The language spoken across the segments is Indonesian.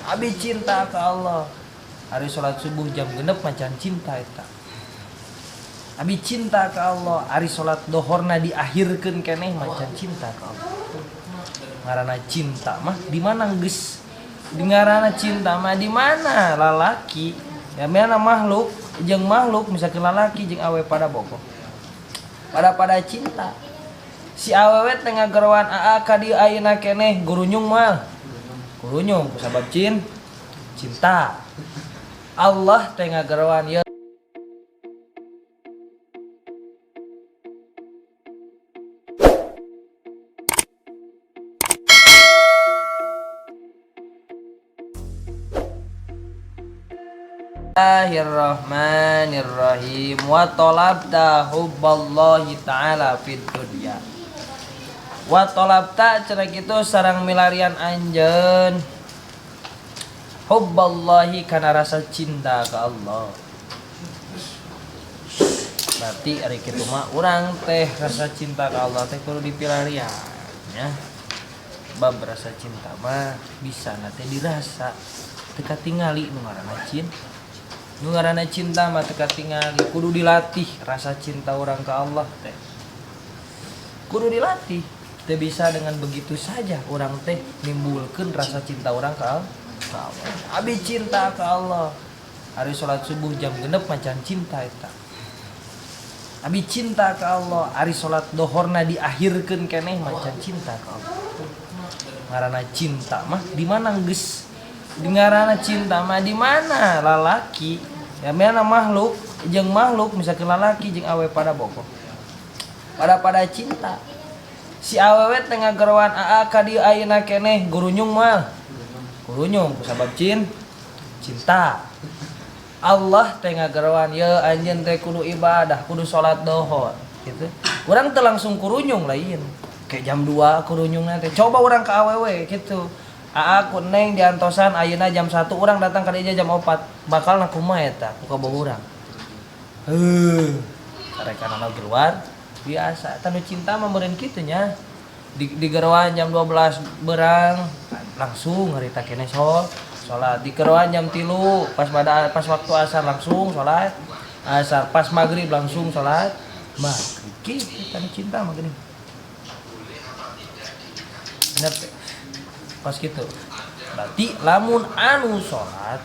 Abi cinta ke Allah. Hari sholat subuh jam genep macan cinta eta. Abi cinta ke Allah. Hari sholat dohorna diakhirkeun keneh macan cinta ke Allah. Ngaranna cinta mah di mana geus? Di ngaranna cinta mah di mana lalaki? Ya mana makhluk jeung makhluk misalkan lalaki jeung awe pada bogoh. Pada cinta. Si awewe teh ngagerowan aa ka dieu ayeuna keneh gurunyung mah. Gurunyung kusabab cinta. Allah teh ngagerowan ye Bismillahirrahmanirrahim wa talabta hubballahi ta'ala fid dunya wa talabta cenah kitu sareng milarian anjeun hubballahi kana rasa cinta ka Allah. Berarti ari kitu mah urang teh rasa cinta ka Allah teh kudu dipilarian nya. Bab rasa cinta mah bisa na teh dirasa teu katingali nu ngaranna cinta. Nu ngaranna cinta mah teu katingali, kudu dilatih rasa cinta urang ka Allah teh. Kudu dilatih. Teu bisa dengan begitu saja urang teh nimbulkeun rasa cinta urang ka Allah. Abi cinta ka Allah. Hari sholat subuh jam genep macan cinta eta. Abi cinta ka Allah. Hari sholat dohorna diakhirkeun keneh macan cinta ka Allah. Ngaranna cinta mah di mana geus? Di ngaranna cinta mah di mana lalaki? Ya mana makhluk jeung makhluk misalkan lalaki jeung awe pada bogoh. Pada cinta. Si awewe teh ngagerowan aa ka dieu ayeuna keneh gurunyung mah. Gurunyung kusabab cinta. Allah teh ngagerowan ye anjeun teh kudu ibadah, kudu salat dohor gitu. Urang teh langsung kurunyung lain. Kayak jam 2 kurunyungna teh. Coba urang ka awewe gitu. Aa ku neng diantosan ayeuna jam 1 urang datang ka dieu jam 4. Bakalna kumaha eta ku ka urang. Sarekan anu keluar biasa tanu cinta mah meureun kitu nya di geroan jam 12 berang langsung harita keneh salat di geroan jam 3 pas waktu asar langsung salat asar pas maghrib langsung salat maghrib kitu tanu cinta mah geuning bener pas kitu berarti lamun anu salat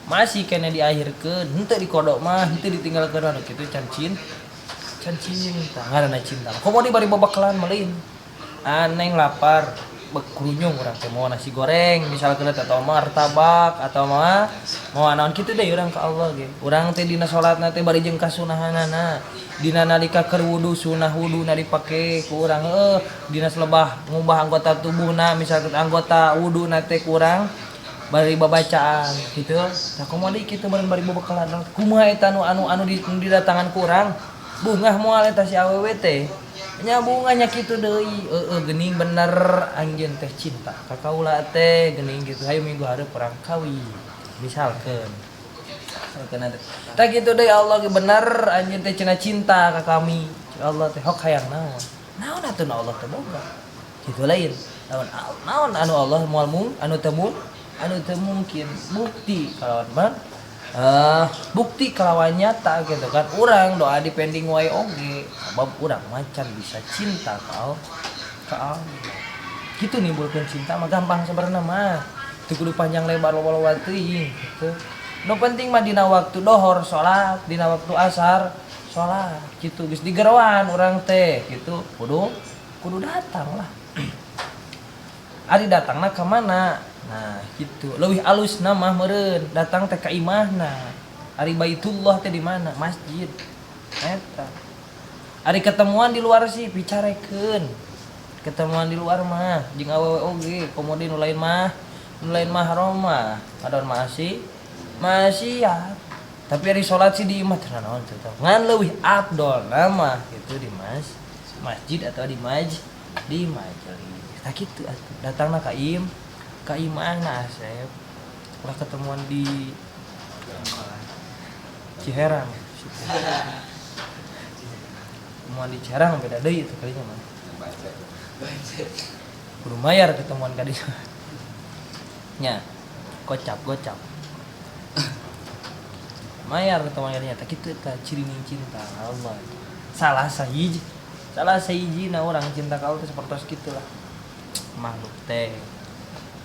masih keneh diakhirkeun henteu dikodok mah henteu ditinggalkeun anu kitu can cinta ngaranna cinta komo di bari babakalan maleun aneng lapar bekurunyung urang teh mau nasi goreng misalkeun atau martabak atau mau anaon kitu deui urang ka Allah ge urang teh dina salatna teh bari jeung kasunahanana dina nalika keur wudu sunah wuduna dipake ku urang dina selebah ngubah anggota tubuhna misalkeun anggota wuduna teh kurang bari babacaan kitu tah komo deui kitu bari babakalan kumaha eta anu didatangan ku urang bungah moal eta si awewe teh nya bungahnya kitu deui geuning bener anjeun teh cinta ka kaula teh geuning kitu hayu minggu hareup urang kawin misalkeun tah kitu deui Allah ge bener anjeun teh cenah cinta ka kami Allah teh hok hayang naon atuh Allah teh boga kitu lain naon anu Allah moal mung anu teu mungkin bukti kalawan man bukti kalawan nyata gitu kan urang doa dipending wae oge sabab urang macan bisa cinta ka Allah gitu nimbulkeun cinta mah gampang sebenarnya mah teu kudu panjang lebar loba-loba teuing gitu nu penting mah dina waktu dohor salat dina waktu asar salat gitu geus digerowan urang teh gitu kudu datang lah ari datangna ka mana. Nah gitu leuwih alusna mah meureun datang teh ka imahna ari Baitullah teh di mana masjid eta ari ketemuan di luar sih bicarekeun ketemuan di luar mah jeung awewe oge komodi nu lain mah haram mah adon masih ya tapi ari salat sih di imah teh naon teh ngan leuwih afdol mah gitu di masjid atau di majelis tah kitu atuh datangna ka imahna Asep ulah ketemuan di Ciherang ketemuan di Ciherang beda deui itu kalinya mah kudu mayar ketemuan ka dieu nya gocap mayar temannya tak gitu ta ciri ning cinta Allah salah sahiji na orang cinta kau teh seperti gitulah makhluk teh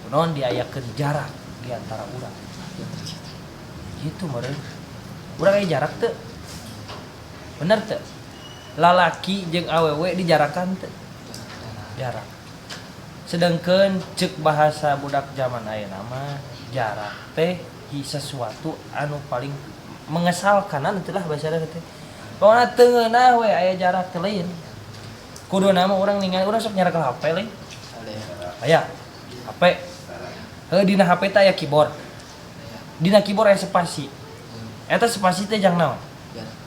kunaon diayakeun jarak di antara urang gitu meureun urang aya jarak teu bener teu lalaki jeung awewe dijarakan teu jarak sedangkan cek bahasa budak zaman ayeuna mah jarak teh sesuatu anu paling mengesalkan itulah bahasa teh pokona teu ngeunah we aya jarak teh lain kuduna mah urang ningali urang sok nyarakan HP lain aya HP dina HP teh aya keyboard dina keyboard aya spasi eta spasi teh jang naon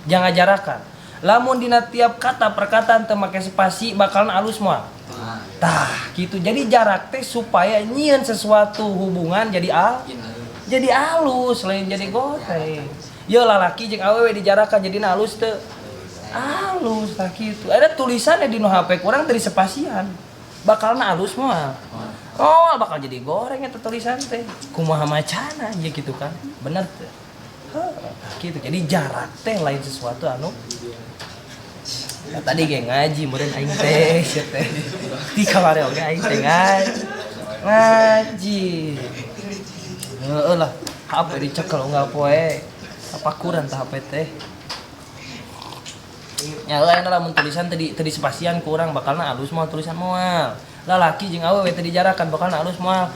jang ngajarakan lamun dina tiap kata perkataan teu make spasi bakalan alus moal tah gitu jadi jarak teh supaya nyieun sesuatu hubungan jadi alus lain jadi goteng ya lalaki jeung awewe dijarakan jadi alus teu alus tah kitu ada tulisannya di nu HP kurang dari spasian bakalan alus moal oh bakal jadi goreng eta tulisan teh kumaha macana ya gitu kan bener teh gitu jadi jarak teh lain sesuatu anu nah, tadi ge ngaji meureun aing teh sia teh di kamari oge aing teh ngaji heuh lah HP dicekel unggal poe apa kurang tah HP teh nya lain lamun tulisan tadi spasian kurang bakalna alus moal tulisan moal lalaki jeung awewe teh dijarakan bakalna alus moal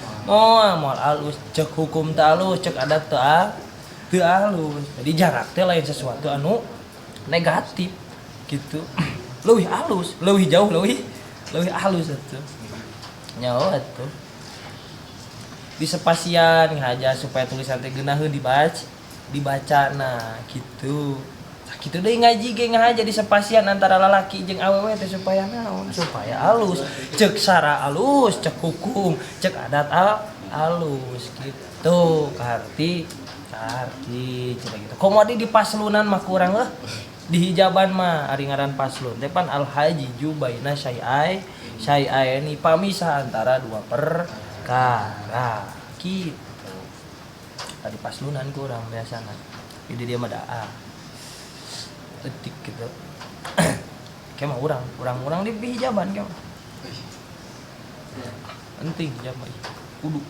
alus cek hukum teh alus cek adat teu alus jadi jarak teh lain sesuatu anu negatif gitu leuwih alus leuwih jauh leuwih alus atuh nyaho atuh di spasian ngaja supaya tulisan teh geunaheun dibacana gitu kitu deui ngaji ge ngahaja di spasian antara lalaki jeung awewe teh supaya naon supaya alus ceuk sara alus ceuk hukum ceuk adat alus gitu karti cenah gitu komodi di paslunan mah kurang di hijaban mah ari ngaran paslun teh pan al haji jubaina syai'ai ini pamisah antara dua perkara gitu tadi paslunan kurang biasana jadi dia mah daa etik gitu kemah urang di hijaban kemah penting hijaban kudu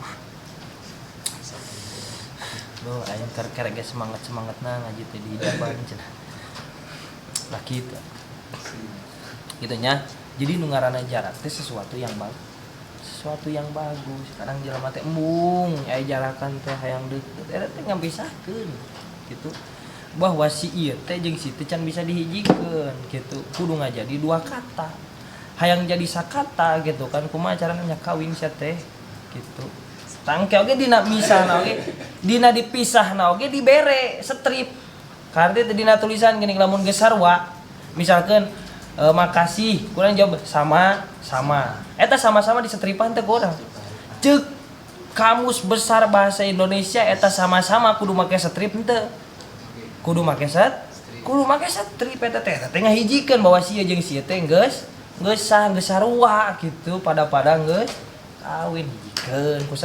lo aing kerek ge semangatna ngaji teh di hijaban cenah lah kitu gitu nya jadi nu ngaranna jarak teh sesuatu yang bagus kadang jelema teh embung aya jarakan teh hayang deukeut eta teh ngapisahkeun gitu bahwa si ieu teh jeung si teh can bisa dihijikeun gitu kudu ngajadi dua kata hayang jadi sakata gitu kan kumaha carana nya kawin sia teh gitu tangke oge dina misahna oge dina dipisahna oge dibere strip karena teh dina tulisan geuning lamun geus sarua misalkeun makasih kurang jawab sama eta sama-sama di setripan teh urang ceuk kamus besar bahasa Indonesia eta sama-sama kudu make strip henteu kudu make strip eta teh ngahijikeun bahwa sia jeung sia teh geus sarua gitu pada geus kawin hijikeun ku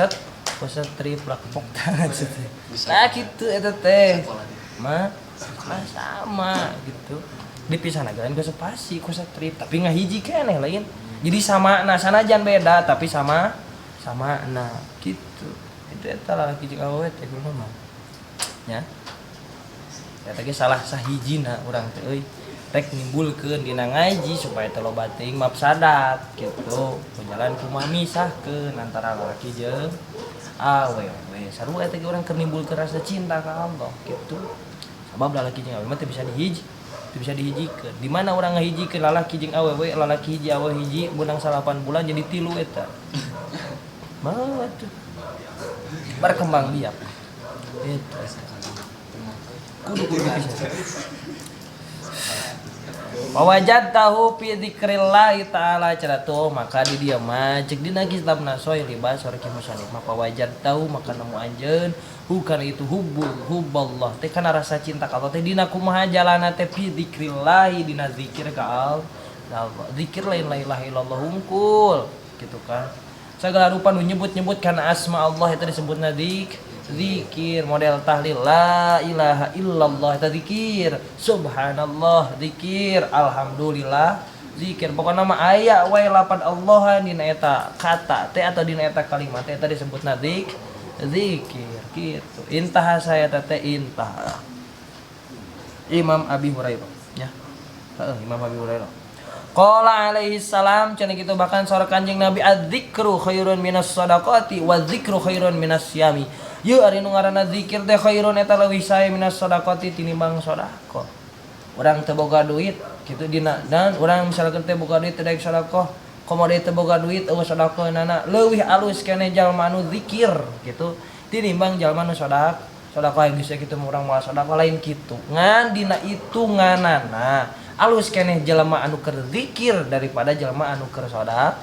strip lah kepok tangan teh nah kitu eta teh mah sama gitu dipisahna geun ku spasi ku strip tapi ngahiji keneh lain jadi sama nah sanajan beda tapi sama nah gitu itu eta lalaki jeung awewe teh kudu mah nya eta ge salah sahijina urang teh euy rek nimbulkeun dina ngaji supaya teu loba teuing mafsadat gitu jalan kumaha misahkeun antara lalaki jeung awewe sarua eta ge urang keur nimbulkeun rasa cinta ka Allah gitu sabab lalaki jeung awewe mah teu bisa dihijikeun di mana urang ngahijikeun lalaki jeung awewe lalaki hiji awewe hiji beunang 8 bulan jadi 3 eta mah atuh berkembang biak eta kudu dipisah wajadtahu fi dzikrillah taala ceratuh maka di dia mah cek dina kitabna soil libas sorki musannif maka wajadtahu maka nemu anjeun bukan itu hubballah teh kana rasa cinta ka Allah teh dina kumaha jalanna teh fi dzikrillah dina zikir ka Allah zikir la ilaha illallah hungkul gitu kan Segala rupa nu nyebut-nyebut kana asma Allah eta disebutna zikir. Model tahlil la ilaha illallah eta zikir, subhanallah zikir, alhamdulillah zikir. Pokona mah aya wae lapan Allahan dina eta kata teh atau dina eta kalimat teh eta disebutna zikir gitu. Intah saya teh intah. Imam Abi Hurairah ya. Imam Abi Hurairah. Qala alaihi salam cenah kitu bahkan sora Kanjeng Nabi adzikru khairun minas shadaqati wa dzikru khairun minas syami. Ye ari nu ngaranna zikir teh khairun eta leuwih sae minas shadaqati tinimbang sedekah. Urang teu boga duit kitu dina dan urang misalkan teh boga duit teh daek sedekah, komo deui teu boga duit eueuh sedekahna leuwih alus keneh jalma anu zikir kitu tinimbang jalma nu sedekah yang geus kitu urang moal sedekah lain kitu. Ngan dina hitunganana alus keneh jelema anu keur zikir daripada jelema anu keur sedekah.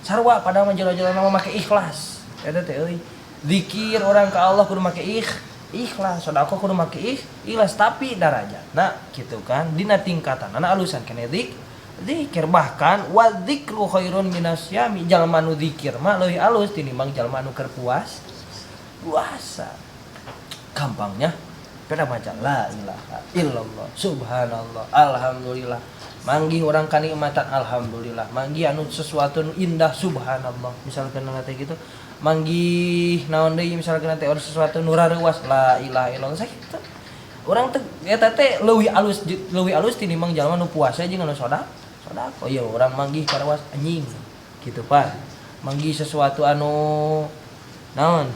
Sarua padahal mah jelema mah make ikhlas. Eta teh euy. Zikir orang ka Allah kudu make ikhlas, sedekah kudu make ikhlas tapi darajatna kitu kan dina tingkatanana alusan keneh zikir bahkan wa dzikru khairun minas syami. Jalma anu zikir mah leuwih alus tinimbang jalma anu keur puasa. Gampangnya pada maca la ilaha illallah subhanallah alhamdulillah. Manggih orang kanikmatan alhamdulillah. Manggih anu sesuatu nu indah subhanallah. Misalkan nanti gitu. Manggih naon deui misalkan nanti orang sesuatu nu rareuwas la ilaha illallah sakitu. Urang teh eta teh leuwih alus tinimbang jalma nu puasa jeung anu sedekah. Oh iya urang manggih karawas anjing kitu pan. Manggih sesuatu anu naon?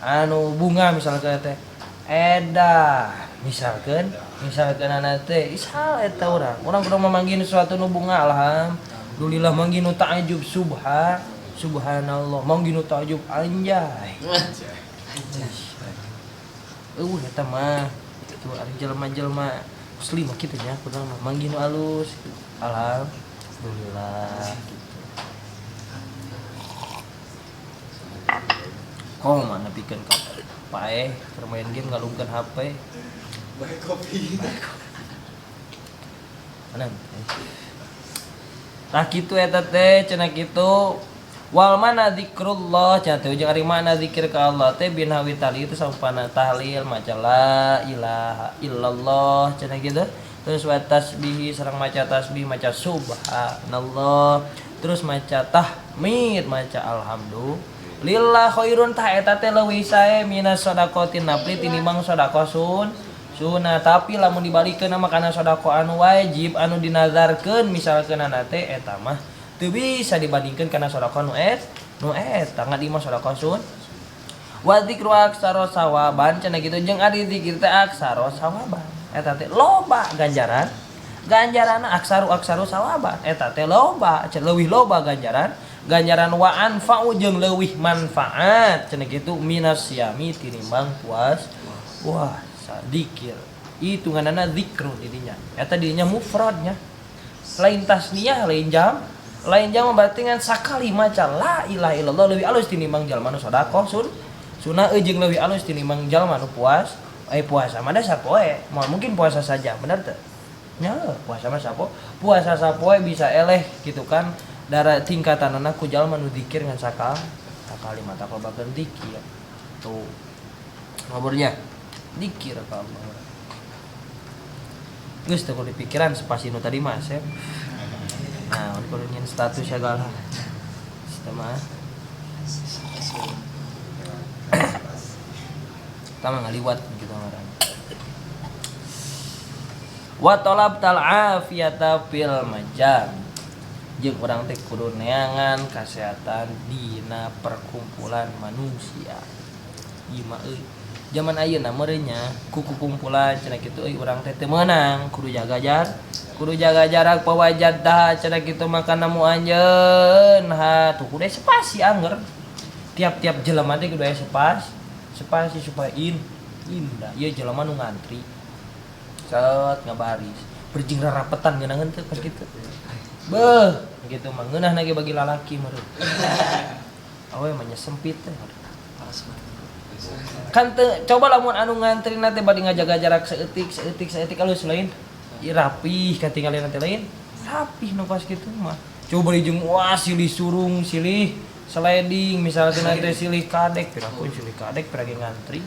Anu bunga misalkan teh edah misalkan anak teh isal eta urang kudu memanggih sesuatu nu bunga alhamdulillah manggih nu ta'ajub subhanallah manggih nu ta'ajub anjay eta mah itu ari jelema-jelema muslim kitu nya kudu manggih nu alus alhamdulillah gitu. Mana pikeun ka pae bermain game ngalungkeun HP bae kopi. Mana? Tah kitu eta teh cenah kitu wal mana zikrullah cenah teh jeung ari mana zikir ka Allah teh binawi tali itu sampana tahlil maca la ilaha illallah cenah kitu. Terus wa tasbih sareng maca tasbih maca subhanallah. Terus maca tahmid maca alhamdulillah. Lillah khairun ta eta teh leuwih sae minas shadaqatin nafli tinimbang sedekah sunah. Tapi lamun dibalikeun mah kana sedekah anu wajib anu dinazarkeun misalkeun teh eta mah teu bisa dibandingkeun kana sedekah nu eta ngadi mah sedekah sun. Wa dzikru aksara sawaban cenah kitu jeung ari zikir teh aksara sawaban eta teh loba ganjaranna aksaru sawaban eta teh loba leuwih loba ganjaran wa anfa'u jeung leuwih manfaat cenah kitu minas syami tinimbang puasa zikir. Hitunganana zikru didinya eta didinya mufradnya lain tasniyah lain jam berarti ngan sakali maca la ilaha illallah leuwih alus tinimbang jalma nu sedekah sunah jeung leuwih alus tinimbang jalma nu puasa mah da sapoe mungkin puasa saja bener teu nya puasa mah puasa sapoe bisa eleh gitu kan dara tingkatanana ku jalma nu zikir ngan sakalimat apa bageun zikir tuh nomornya zikir ka Allah geus teu kudu pikiran spasi nu tadi mah sep nah kudu nyin status segala sistema tama ngaliwat gitu ngaran wa talabtal afiyata fil majam jeung urang teh kudu neangan kesehatan dina perkumpulan manusia. Ieu mah euy zaman ayeuna meureunnya kuku kumpulan cenah kitu euy urang teh teu meunang kudu jaga jarak pawajadah cenah kitu makan namu anjeun tuh kudu spasi anger tiap jelema teh kudu spasi supaya indah ieu jelema nu ngantri set ngabaris berjing rarapetan ngeunangeun teh pas kitu beuh gitu mah ngeunah lagi bagi lalaki meureun awe mah nya sempit teh kan teu coba lamun anu ngantrina teh bade ngajaga jarak saeutik alus lain rapih katingalina teh lain rapih nu pas kitu mah coba jeung wah silih surung silih sliding misalkan nanti silih kadek piraku silih kadek piragi ngantri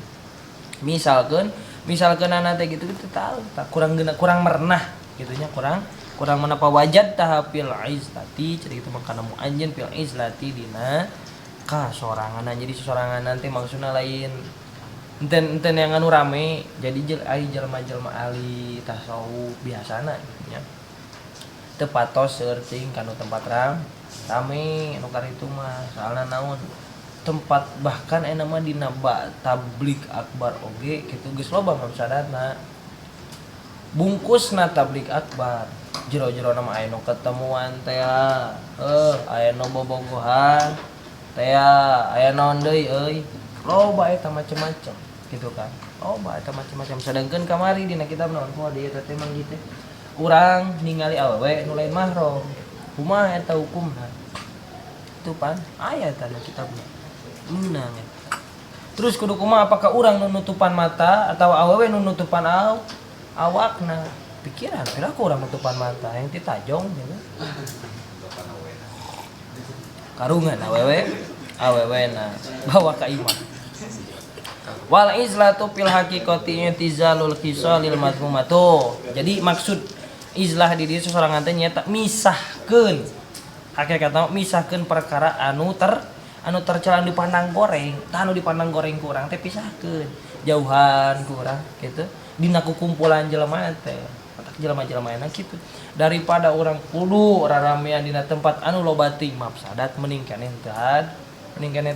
misalkan anak teh gitu kita tahu tak kurang merenah gitunya kurang menapa wajad tahapil izlati jadi itu makana mu anjeun fil izlati dina kasorangan jadi sorangan nanti maksudna lain enten yang anu rame jadi jelema-jelema ahli tasawuf biasana gitu nya teu patos searching kanu tempat rame anu karitu mah soalna naon tempat bahkan mah dina tablik akbar oge kitu geus loba mabsadatna bungkusna tablik akbar jero-jero nama aya nu ketemuan teh aya nu bobogohan teh aya naon deui euy loba eta macem-macem gitu kan loba eta macem-macem sedengkeun kamari dina kitab naon ku di eta teh mah gitu urang ningali awewe nu lain mahram kumaha eta hukumna itu pan aya eta na kitabna menang ya. Terus kudu kumaha apakah urang nu nutupan mata atau awewe nu nutupan awakna pikiran piraku urang nutupan mata yang ti tajong gitu. Karungan awewe na bawa ka imam wal izlatu fil haqiqati intizalul qisalil madhumatu jadi maksud izlah di dieu sorangan teh nyaeta misahkeun hakikatna misahkeun perkara anu tercela dipandang goreng tah anu dipandang goreng kurang teh pisahkeun jauhan kurang gitu dina kumpulan jelema teh jelema-jelema enak gitu daripada orang kudu raramean dina tempat anu loba ting mafsadat mending keneh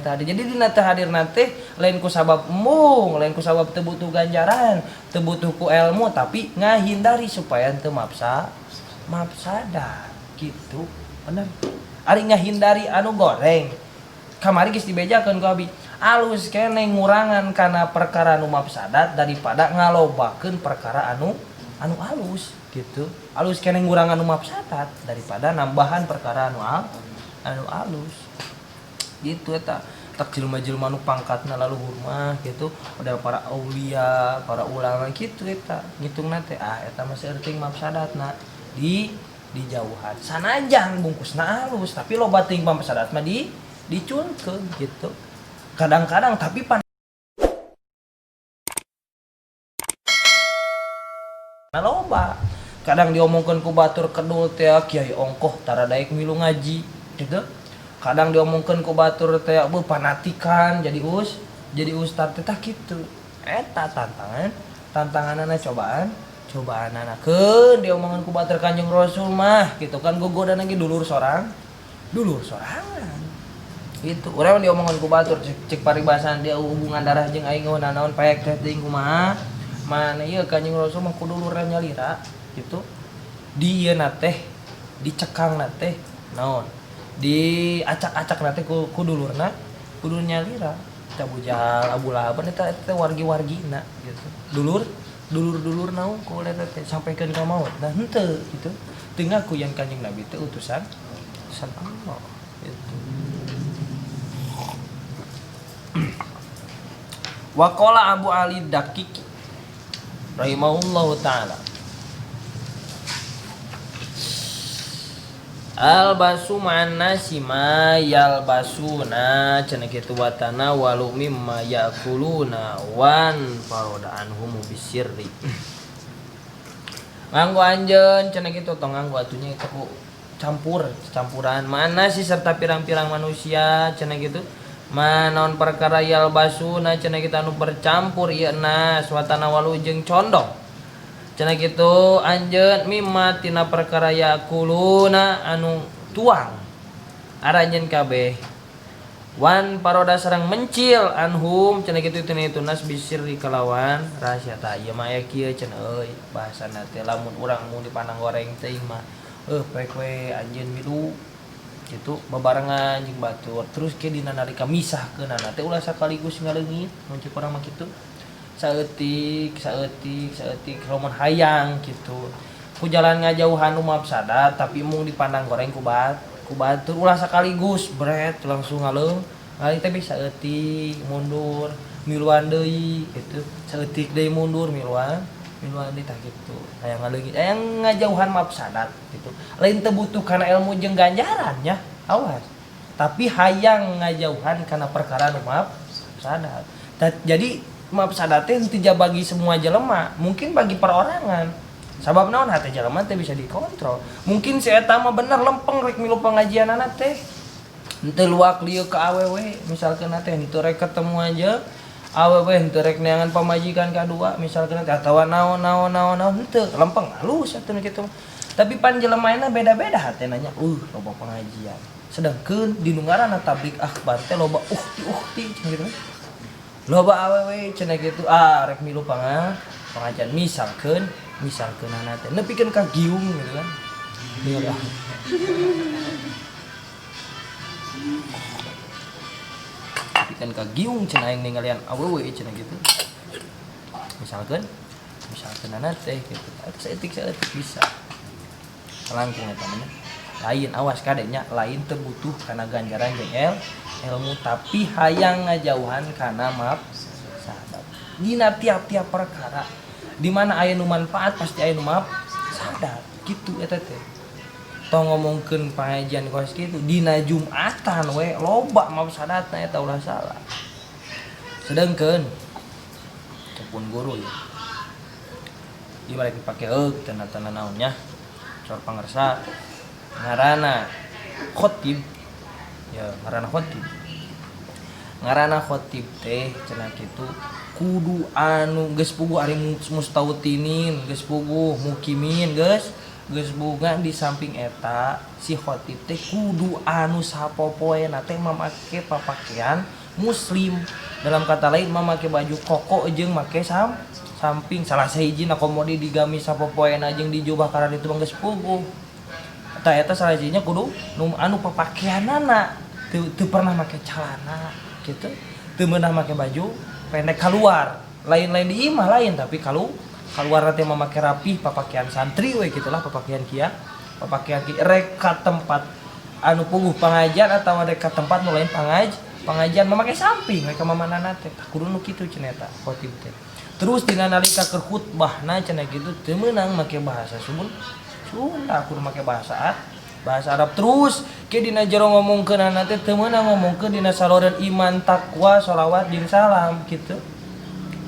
tadi jadi dina teh hadir nanti lain ku sabab embung lain ku sabab teu butuh ganjaran teu butuh ku ilmu tapi ngahindari supaya teu mafsadat gitu bener ari ngahindari anu goreng kamari geus dibejakeun ku abi alus keneh ngurangan kana perkara anu mafsadat daripada ngalobakeun perkara anu alus gitu alus keneh ngurangan anu mafsadat daripada nambahan perkara anu alus gitu eta tak jelema-jelema nu pangkatna laluhur mah gitu pada para aulia para ulama gitu eta ngitungna teh eta mah seueuting mafsadatna di jauhan sanajan bungkusna alus tapi loba ting mafsadat mah diculkeun gitu kadang-kadang tapi loba kadang diomongkeun ku batur kedul teh kiai ongkoh tara daek milu ngaji gitu kadang diomongkeun ku batur teh beuh panatikan jadi ustad teh tah kitu eta tantanganna cobaanana keun diomongkeun ku batur Kanjeng Rasul mah gitu kan gogodana ge dulur sorangan gitu urang diomongkeun ku batur cek paribasan dia hubungan darah jeung aing naon paek teh teuing kumaha mana ieu Kanjeng Rasul mah kudu dulur nyalira gitu di ieu na teh dicekang na teh naon di acak-acak nanti ku dulurna kudu nyalira kita bujal Abu Lahab eta wargi-wargina gitu dulur naon ku eta teh sampaikeun ka maut nah henteu gitu teu ngaku yang Kanjeng Nabi teh utusan Allah gitu wa qala Abu Ali Daqiqi rahimahullahu taala albasu mana sima yalbasuna cenah kitu watana walu mimma yakuluna wan faroda anhum bisirri nganggo anjeun cenah kitu tong nganggo atunya itu campuran mana sih serta pirang-pirang manusia cenah kitu manaon perkara yalbasuna cenah kitu anu bercampur ieu nas watana walu jeung condong cenah kitu anjeun mimma tina perkara yakuluna anu tuang aranjeun kabeh wan paroda sareng mencil anhum cenah kitu tina itu nas bisir di kalawan rahasia tah ieu mah aya kieu cenah euy bahasana teh lamun urang mun dipandang goreng teuing mah poek we anjeun milu kitu bebarengan jeung batur terus ke dina nalika misahkeunana teh ulah sakaligus ngaleungit mun cek urang mah kitu saeutik roman hayang gitu ku jalan ngajauhan nu mafsadat tapi mung dipandang goreng ku batur ulah sakaligus bret langsung ngaleung ngali teh bisa saeutik mundur miluan deui gitu saeutik deui mundur miluan miluan teh gitu aya ngaleungit aya ngajauhan mafsadat gitu lain teu butuh kana ilmu jeung ganjaran nya awas tapi hayang ngajauhan kana perkara nu mafsadat jadi mafsadat teh teu bagi semua jelema mungkin bagi perorangan sabab naon hate jelema teh bisa dikontrol mungkin si eta mah bener lempeng rek milu pengajianana teh henteu luak lieu ke awewe misalkeun teh henteu rek ketemu aja awewe henteu rek neangan pamajikan kadua misalkeun teh atawa naon henteu lempeng halus atuh kitu tapi pan jelemaina beda-beda hatena nya loba pengajian sedangkeun di nu ngaranna tablik akbar teh loba uhti cenah kitu loba awewe cenah kitu rek milu pengajian misalkeun anak teh nepikeun ka giung gitu kan ya nepikeun ka giung cenah aing ningalian awewe cenah gitu misalkeun anak teh gitu saeutik bisa langkung eta mah lain awas kadenya lain teu butuh kana ganjaran jeung ilmu tapi hayang ngajauhan kana mafsadat dina tiap-tiap perkara di mana aya nu manfaat pasti aya nu mafsadat kitu eta teh tong ngomongkeun pengajian kos kitu dina Jumatan we loba mafsadatna eta ulah salah sedengkeun cepun guru ya di balik dipake tanda-tanda naonnya cor pangarsa ngaranna khotib ya ngaranna khotib teh cenah kitu kudu anu geus puguh ari mustautinin geus puguh mukimin geus boga di samping eta si khotib teh kudu anu sapopoena teh mamake papakean muslim dalam kata lain mamake baju koko jeung make samping salah sahijina komodi digami sapopoena jeung dijubah karena itu geus puguh eta salah sahijinya kudu anu papakeanana teu pernah make calana kitu teu meunah make baju pendek keluar lain-lain di imah lain tapi kalau keluar teh memakai rapih papakian santri we gitulah papakian kia rek ka tempat anu puguh pengajian atau rek ka tempat nu lain pengajian memakai samping mereka mamanana teh kudu nu kitu cenah eta khotib teh terus dina nalika keur khutbahna cenah kitu teu meunang make bahasa Sunda kudu make bahasa Arab terus ke dina jero ngomongkeun teh teu meunang ngomongkeun dina saloreun iman takwa shalawat jeung salam kitu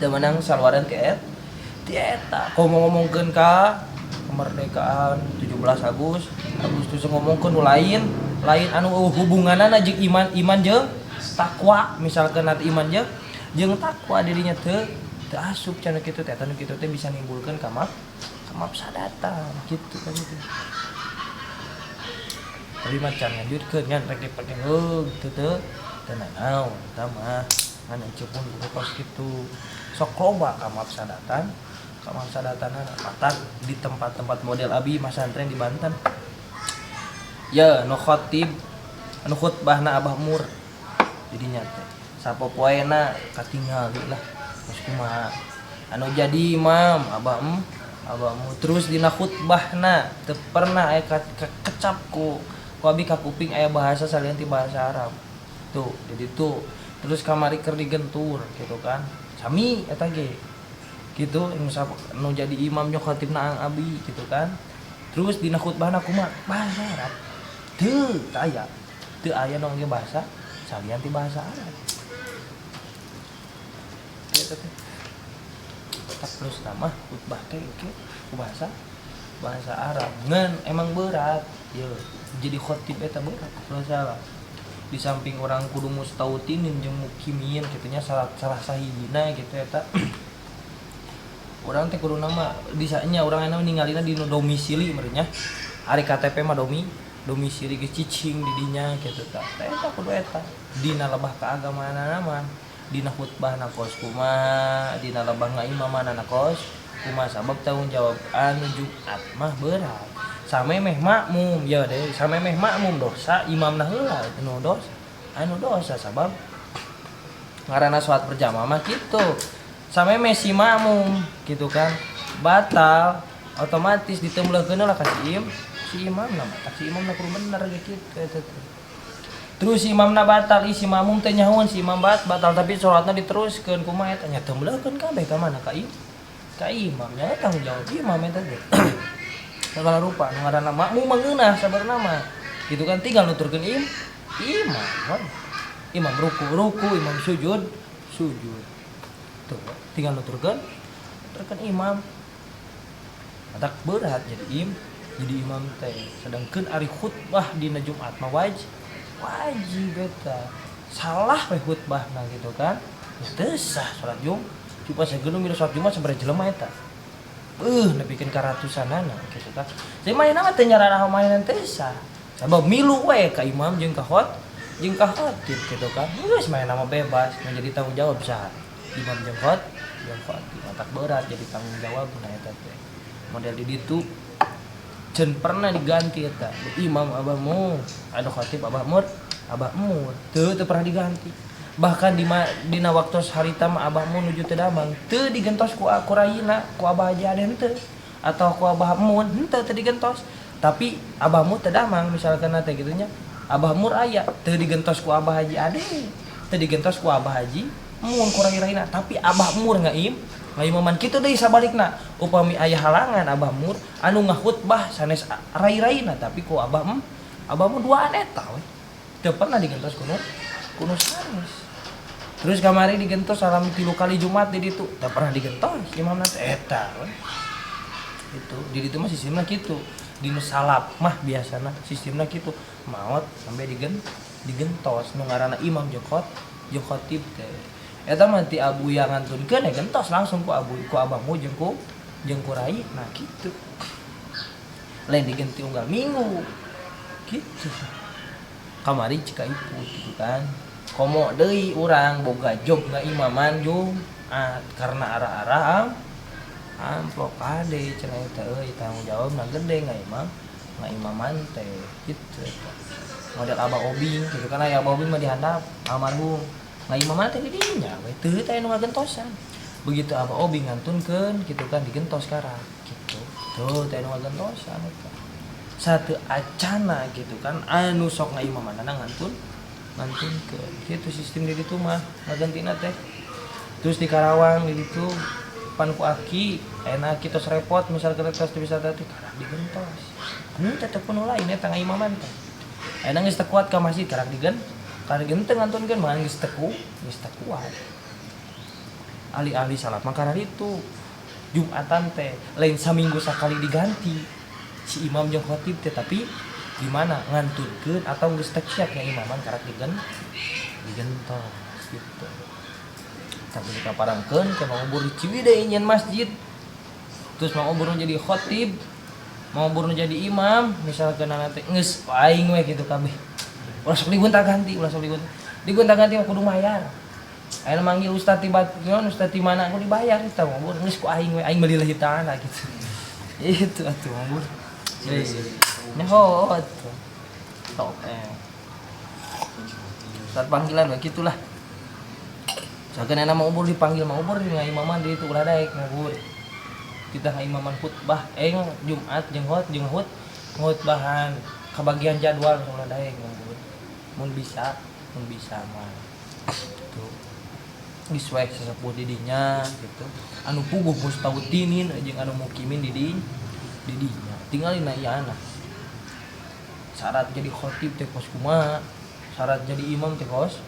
teu meunang saloreun ti eta ngomongkeun ka kemerdekaan 17 Agustus ngomongkeun nu lain anu hubunganna jeung iman jeung takwa misalkeun nanti iman jeung takwa dirinya teu asup cenah kitu teh eta nu kitu teh bisa nimbulkeun ka mafsadatan kitu kan itu tapi macan lanjutkeun ngan rek dipake gitu teu naon eta mah ngan cepun pas kitu sok loba ka mafsadatan matak di tempat-tempat model abi masantren di Banten ya nu khotib anu khutbahna Abah Mur jadinya teh sapopoena katingali lah geus kumaha anu jadi imam Abahmu terus dina khutbahna teu pernah aya kecap ku abi ka kuping aya bahasa salian ti bahasa Arab tuh jadi tuh terus kamari keur digentur gitu kan sami eta ge gitu nu jadi imam nya khatibna ang abi gitu kan terus dina khutbahna kumaha bahasa Arab teu aya nu ge bahasa salian ti bahasa Arab gitu teh terus nama khutbah teh bahasa Arab ngan emang berat ya jadi khotib eta berat kalau salah di samping orang kudu mustautinin jeung mukimin kitunya salah sahijina gitu eta urang teh kudu nama disanya urang anu ningalina di domisili merenya ari KTP mah domisili geus cicing di dinya kitu tah eta kudu eta dina lebah keagamaanna mah dina khutbahna kos kumaha dina lebah ngaimamana kos kumaha sabab tanggung jawab anu Jumat mah berat samemeh makmum ya deh samemeh makmum dosa imamna heula anu dosa sabab ngaranna salat berjamaah mah kitu samemeh si makmum gitu kan batal otomatis ditemblekeun lah ka si imamna mah si imamna kudu bener kitu eta terus si imamna batal si makmum teh nyahoan si imam batal tapi salatna diteruskeun kumaha eta nya temblekeun kabeh ka mana ka ka imam nya tanggung jawab imam eta teh. Segala rupa nu ngaranna makmum mangeunah sabarna mah. Gitu kan tinggal nuturkeun imam kan. Imam ruku, imam sujud. Tuh, tinggal nuturkeun imam. Matak berat jadi imam teh. Sedangkeun ari khutbah dina Jumat mah wajib eta. Salah we khutbahna gitu kan. Teu sah salat Jumat. Cuma sageuna mira salat Jumat sabaraha jelema eta. Nepikeun ka ratusanana gitu kan. Jadi mainna mah teu nyarana mainan teh sah. Sabab milu we ka imam jeung ka khatib gitu kan. Geus mainna mah bebas, menjadi tanggung jawab saha. Imam jeung khatib matak berat jadi tanggung jawabna eta teh. Model di ditu ceun pernah diganti eta. Imam abah mu, anu khatib abah mur, teu pernah diganti. Bahkan dina waktu harita mah abahmu nuju teu damang teu digentos ku raina ku abah haji ade henteu atau ku abah mun henteu teu digentos tapi abahmu teu damang misalkan teh kitu nya abahmu aya teu digentos ku abah haji ade teu digentos ku abah haji mun ku raina tapi abahmu ngaimaman kitu deui sabalikna upami aya halangan abahmu anu ngahutbah sanes rai-raina tapi ku abahmu duaan eta we teu pernah digentos kuno sanes. Terus kamari digentos salam 3 kali Jumat di ditu. Teu pernah digentos imamna teh eta. Itu di ditu mah sistemna kitu. Dinu salap mah biasana sistemna kitu. Maot sampai digentos nu ngaranna imam jeung khatib teh. Eta mah ti abu yang ngantunkeun gentos langsung ku abahmu jeung ku rai. Nah kitu. Lain digenti unggal minggu. Kitu. Kamari cika ipu gitu kan. Komo deui urang boga job ngaimaman Jumat karena arah-arah amplop kade cenah eta euy tanggung jawabna gede ngaimaman teh kitu model abah obing gitu kan aya abah obing mah dihandap almarhum ngaimaman teh di dinya we teu teh anu ngagentosan begitu abah obing ngantunkeun gitu kan digentos kara gitu tuh teh anu ngagentosan eta satu acana gitu kan anu sok ngaimamanana ngantunkeun gitu sistem di ditu mah ngagantina teh terus di Karawang di ditu pan ku aki enak kita repot misal kertas bisa tadi karak digentos tetep pun lain eta ngaimaman teh enak geus teu kuat ka masjid karak genteng ngantunkeun mah geus teu kuat ali-ali salat mah karena itu Jumatan teh lain saminggu sakali diganti si imam jeung khatib teh tapi gimana ngantunkeun atau geus teu siap ngaimaman karak digentos gitu. Tapi dikaparangkeun ke mau ubur Ciwidey nyen masjid. Terus mau ubur jadi khatib, mau ubur jadi imam, misalkan nanti geus aing we gitu kabeh. Ulah sok digonta-ganti, digonta-ganti mah kudu mayar. Ayeuna manggil ustaz tibat nyon ustaz ti mana aku dibayar eta mau ubur geus ku aing we aing beli lihitana gitu. Itu atuh mau ubur. Nyahot tok saat panggilan begitulah sakeun enak mau ubur dipanggil mau ubur ngaimaman di itu ulah daek ngubur kita ngaimaman khutbah Jumat jeung khutbahan kebagian jadwal ulah daek ngubur mun bisa mah gitu geus wae sesepuh di dinya gitu anu puguh mustawtinin jeung anu mukimin di dinya tinggalin ieu anak syarat jadi khatib teh kos kumaha syarat jadi imam teh kos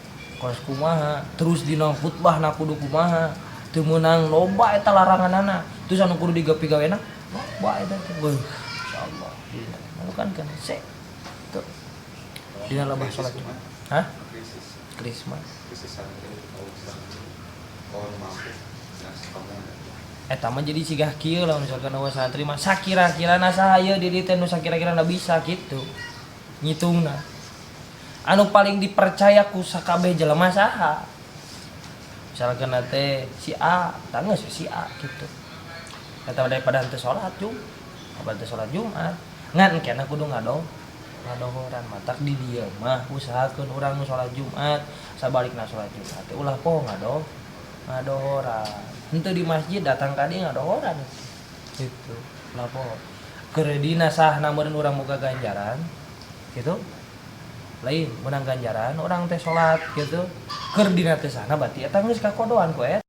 kumaha terus dina khutbah na kudu kumaha teu meunang loba eta laranganana terus anu kudu digawe-gawena loba eta teh insyaallah kan se tuh dina lebah salat Jumat Krismas eta mah jadi sigah kieu lamun misalkan eueuh santri mah sakira-kirana saha ieu di dieu teh nu sakira-kirana bisa kitu ngitungna anu paling dipercaya ku sakabeh jelema saha misalkan teh si A tanggeus si A gitu eta daripada henteu salat Jumat ngan keneh kudu ngadohoran matak di dieu mah usahakeun urang nu salat Jumat sabalikna salat Jumat teh ulah poho ngadohoran henteu di masjid datang ka dieu ngadohoran gitu ulah poho keur dina sahna meureun urang muga ganjaran gitu lain menang ganjaran orang teh salat gitu keur dina teh sana berarti eta geus kakodoan ku eta